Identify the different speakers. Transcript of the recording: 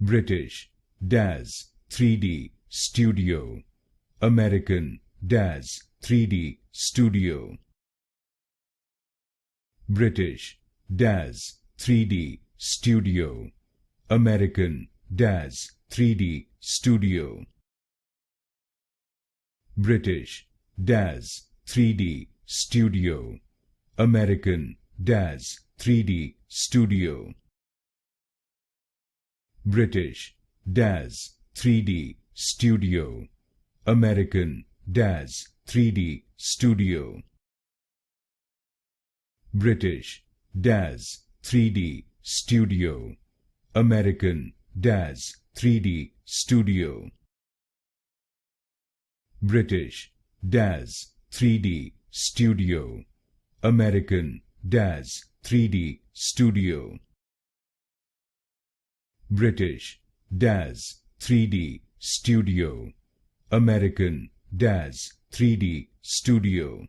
Speaker 1: British DAZ 3D Studio. American DAZ 3D Studio. British DAZ 3D Studio. American DAZ 3D Studio. British DAZ 3D Studio. American DAZ 3D Studio. British DAZ 3D Studio. American DAZ 3D Studio. British DAZ 3D Studio. American DAZ 3D Studio. British DAZ 3D Studio. American DAZ 3D Studio. British DAZ 3D Studio. American DAZ 3D Studio.